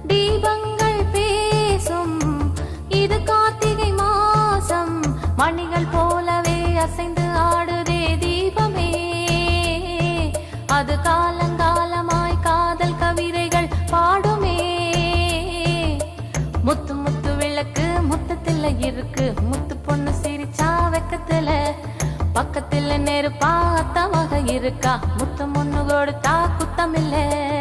தீபங்கள் பேசும் இது கார்த்திகை மாசம், மணிகள் போலவே அசைந்து ஆடுதே தீபமே. அது காலங்காலமாய் காதல் கவிதைகள் பாடுமே. முத்து முத்து விளக்கு முத்தத்துல இருக்கு, முத்து பொண்ணு சிரிச்சா வெக்கத்துல, பக்கத்துல நெருப்பா அத்தமாக இருக்கா, முத்தம் ஒண்ணு கொடுத்தா குத்தமில்ல.